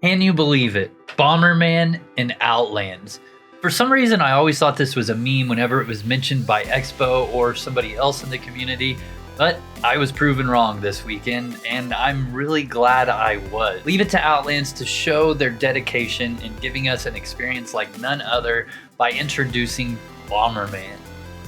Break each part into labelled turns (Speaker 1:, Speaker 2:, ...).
Speaker 1: Can you believe it? Bomberman and Outlands. For some reason, I always thought this was a meme whenever it was mentioned by Expo or somebody else in the community, but I was proven wrong this weekend, and I'm really glad I was. Leave it to Outlands to show their dedication in giving us an experience like none other by introducing Bomberman.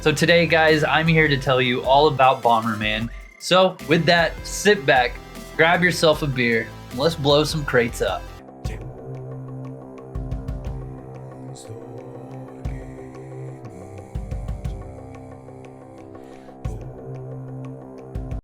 Speaker 1: So today, guys, I'm here to tell you all about Bomberman. So with that, sit back, grab yourself a beer, and let's blow some crates up.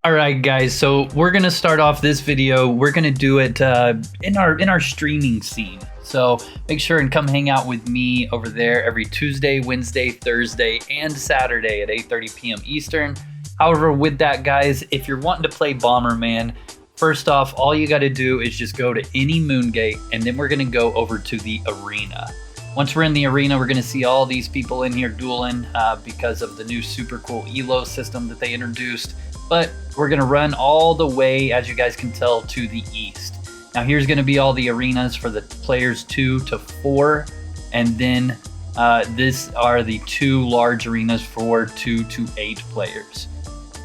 Speaker 1: All right, guys, so we're gonna start off this video. We're gonna do it in our streaming scene. So make sure and come hang out with me over there every Tuesday, Wednesday, Thursday, and Saturday at 8:30 p.m. Eastern. However, with that, guys, if you're wanting to play Bomberman, first off, all you got to do is just go to any Moongate, and then we're gonna go over to the arena. Once we're in the arena, we're gonna see all these people in here dueling because of the new super cool ELO system that they introduced. But we're gonna run all the way, as you guys can tell, to the east. Now here's gonna be all the arenas for the players 2 to 4, and then these are the 2 large arenas for 2 to 8 players.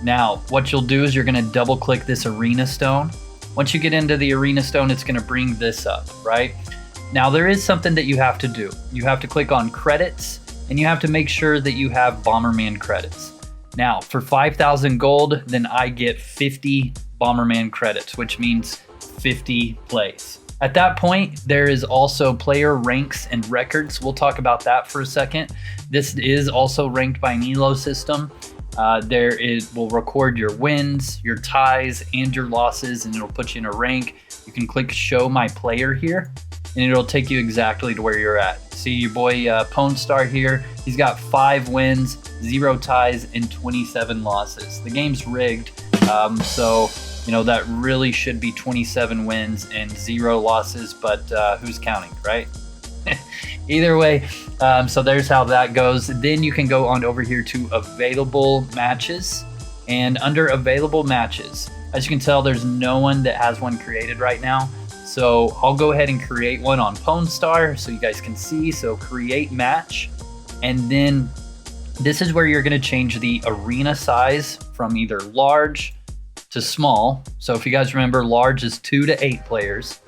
Speaker 1: Now, what you'll do is you're gonna double click this arena stone. Once you get into the arena stone, it's gonna bring this up, right? Now there is something that you have to do. You have to click on credits, and you have to make sure that you have Bomberman credits. Now, for 5,000 gold, then I get 50 Bomberman credits, which means 50 plays. At that point, there is also player ranks and records. We'll talk about that for a second. This is also ranked by an ELO system. Will record your wins, your ties, and your losses, and it'll put you in a rank. You can click show my player here, and it'll take you exactly to where you're at. See your boy Pone Star here. He's got 5 wins, 0 ties, and 27 losses. The game's rigged, so you know that really should be 27 wins and 0 losses, but who's counting, right? Either way, so there's how that goes. Then you can go on over here to available matches, and under available matches, as you can tell, there's no one that has one created right now. So I'll go ahead and create one on Pone Star so you guys can see. So create match, and then this is where you're going to change the arena size from either large to small. So if you guys remember, large is 2 to 8 players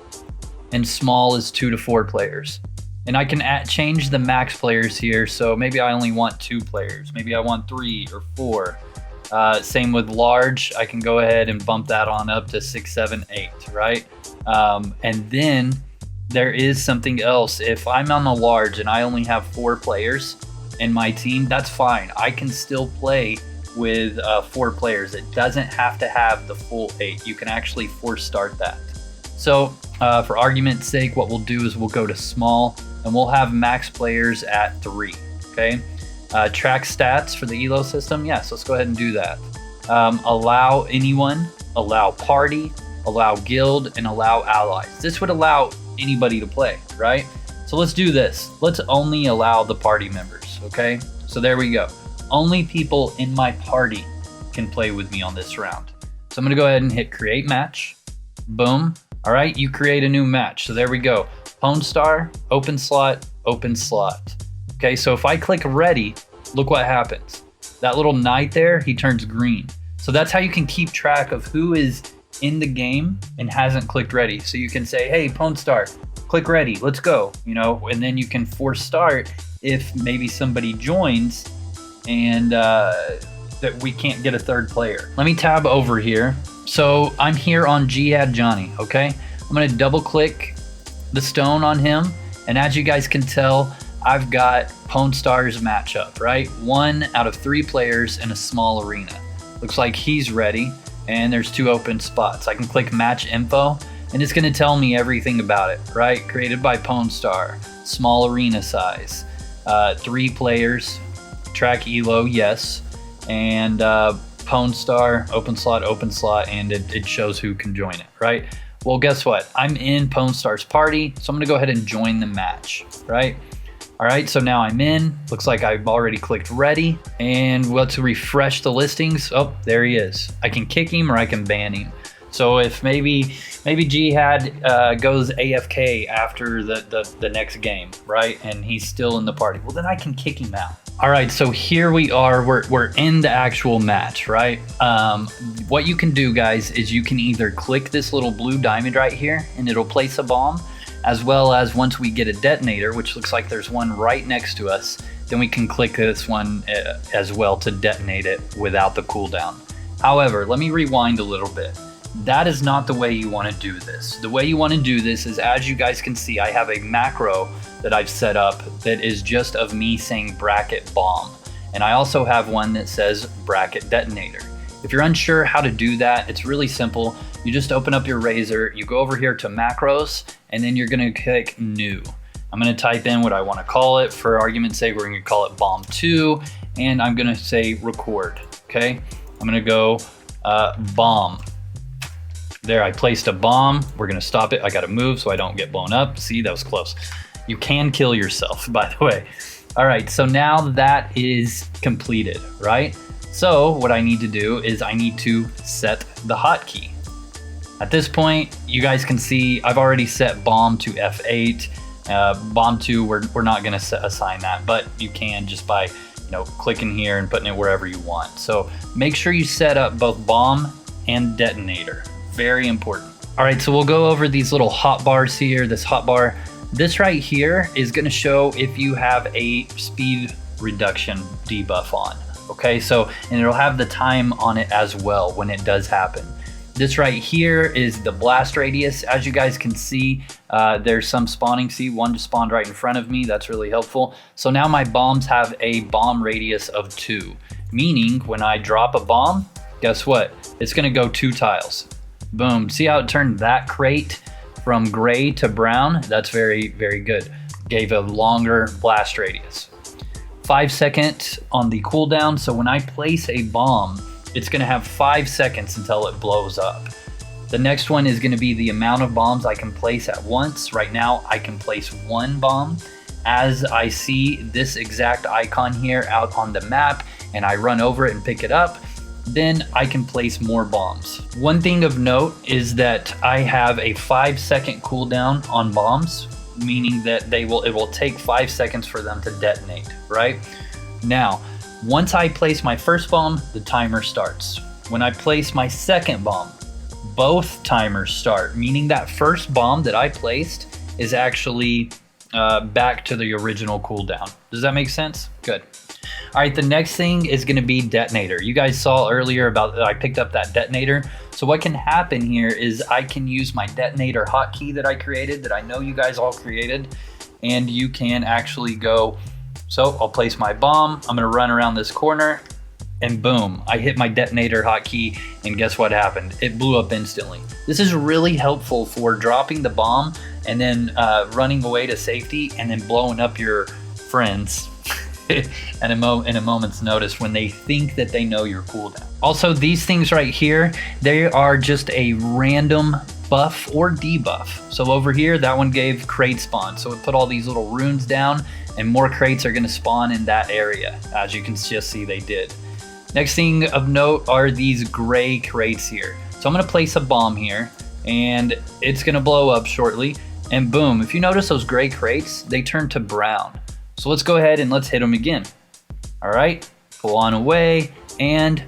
Speaker 1: and small is 2 to 4 players. And I can change the max players here. So maybe I only want 2 players. Maybe I want 3 or 4. Same with large. I can go ahead and bump that on up to 6, 7, 8, right? And then there is something else. If I'm on the large and I only have 4 players in my team, that's fine. I can still play with 4 players. It doesn't have to have the full 8. You can actually force start that. So for argument's sake, what we'll do is we'll go to small, and we'll have max players at 3, okay? Track stats for the ELO system, yes, let's go ahead and do that. Allow anyone, allow party, allow guild, and allow allies. This would allow anybody to play, right? So let's do this. Let's only allow the party members, okay? So there we go. Only people in my party can play with me on this round. So I'm gonna go ahead and hit create match. Boom. All right, you create a new match. So there we go. Pone Star, open slot, open slot. Okay, so if I click ready, look what happens. That little knight there, he turns green. So that's how you can keep track of who is in the game and hasn't clicked ready. So you can say, hey, Pone Star, click ready, let's go, you know, and then you can force start if maybe somebody joins and that we can't get a 3rd player. Let me tab over here. So I'm here on Jihad Johnny, okay? I'm gonna double click the stone on him, and as you guys can tell, I've got Pone Star's matchup, right? 1 out of 3 players in a small arena. Looks like he's ready, and there's 2 open spots. I can click match info, and it's gonna tell me everything about it, right? Created by Pone Star, small arena size, 3 players, track ELO, yes, and Pone Star, open slot, and it shows who can join it, right? Well, guess what? I'm in Pone Star's party, so I'm gonna go ahead and join the match, right? All right, so now I'm in. Looks like I've already clicked ready, and let's refresh the listings. Oh, there he is. I can kick him or I can ban him. So if maybe Jihad goes AFK after the next game, right, and he's still in the party, well then I can kick him out. All right, so here we are. We're in the actual match, right? What you can do, guys, is you can either click this little blue diamond right here, and it'll place a bomb, as well as once we get a detonator, which looks like there's one right next to us, then we can click this one as well to detonate it without the cooldown. However, let me rewind a little bit. That is not the way you want to do this. The way you want to do this is, as you guys can see, I have a macro that I've set up that is just of me saying bracket bomb. And I also have one that says bracket detonator. If you're unsure how to do that, it's really simple. You just open up your Razor, you go over here to macros, and then you're gonna click new. I'm gonna type in what I wanna call it. For argument's sake, we're gonna call it bomb 2, and I'm gonna say record, okay? I'm gonna go bomb. There, I placed a bomb. We're gonna stop it. I gotta move so I don't get blown up. See, that was close. You can kill yourself, by the way. All right, so now that is completed, right? So what I need to do is I need to set the hotkey. At this point, you guys can see I've already set bomb to F8. Bomb 2, we're not gonna assign that, but you can just by clicking here and putting it wherever you want. So make sure you set up both bomb and detonator. Very important. All right, so we'll go over these little hotbars here. This hotbar, this right here is gonna show if you have a speed reduction debuff on. Okay, so, and it'll have the time on it as well when it does happen. This right here is the blast radius. As you guys can see, there's some spawning. See, one just spawned right in front of me. That's really helpful. So now my bombs have a bomb radius of 2, meaning when I drop a bomb, guess what? It's gonna go 2 tiles. Boom, see how it turned that crate from gray to brown? That's very, very good. Gave a longer blast radius. 5 seconds on the cooldown, so when I place a bomb, it's gonna have 5 seconds until it blows up. The next one is gonna be the amount of bombs I can place at once. Right now, I can place 1 bomb. As I see this exact icon here out on the map, and I run over it and pick it up, then I can place more bombs. One thing of note is that I have a 5-second cooldown on bombs, meaning that it will take 5 seconds for them to detonate, right? Now, once I place my first bomb, the timer starts. When I place my second bomb, both timers start, meaning that first bomb that I placed is actually back to the original cooldown. Does that make sense? Good. All right, the next thing is gonna be detonator. You guys saw earlier about I picked up that detonator. So what can happen here is I can use my detonator hotkey that I created, that I know you guys all created, and you can actually go, so I'll place my bomb, I'm gonna run around this corner, and boom, I hit my detonator hotkey, and guess what happened? It blew up instantly. This is really helpful for dropping the bomb and then running away to safety and then blowing up your friends in a moment's notice when they think that they know your cooldown. Also, these things right here, they are just a random buff or debuff. So over here, that one gave crate spawn. So it put all these little runes down and more crates are gonna spawn in that area. As you can just see, they did. Next thing of note are these gray crates here. So I'm gonna place a bomb here and it's gonna blow up shortly. And boom, if you notice those gray crates, they turn to brown. So let's go ahead and let's hit them again. All right, pull on away and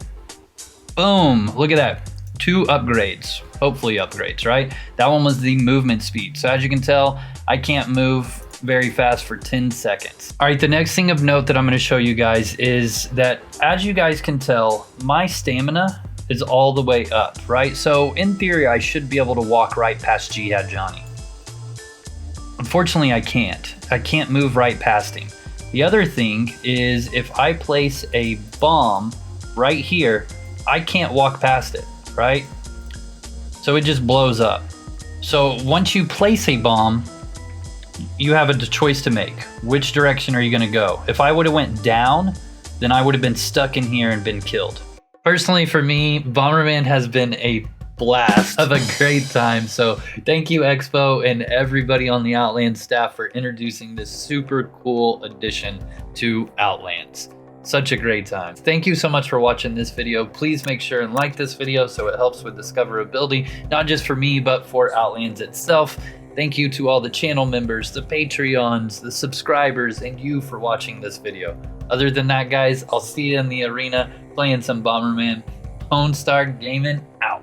Speaker 1: boom, look at that. 2 upgrades, hopefully upgrades, right? That one was the movement speed. So as you can tell, I can't move very fast for 10 seconds. All right, the next thing of note that I'm gonna show you guys is that as you guys can tell, my stamina is all the way up, right? So in theory, I should be able to walk right past Jihad Johnny. Unfortunately, I can't. I can't move right past him. The other thing is if I place a bomb right here, I can't walk past it, right? So it just blows up. So once you place a bomb, you have a choice to make. Which direction are you gonna go? If I would've went down, then I would've been stuck in here and been killed. Personally, for me, Bomberman has been a blast of a great time. So thank you, Expo, and everybody on the Outlands staff for introducing this super cool addition to Outlands. Such a great time. Thank you so much for watching this video. Please make sure and like this video so it helps with discoverability, not just for me, but for Outlands itself. Thank you to all the channel members, the Patreons, the subscribers, and you for watching this video. Other than that, guys, I'll see you in the arena playing some Bomberman. Lone Star Gaming out.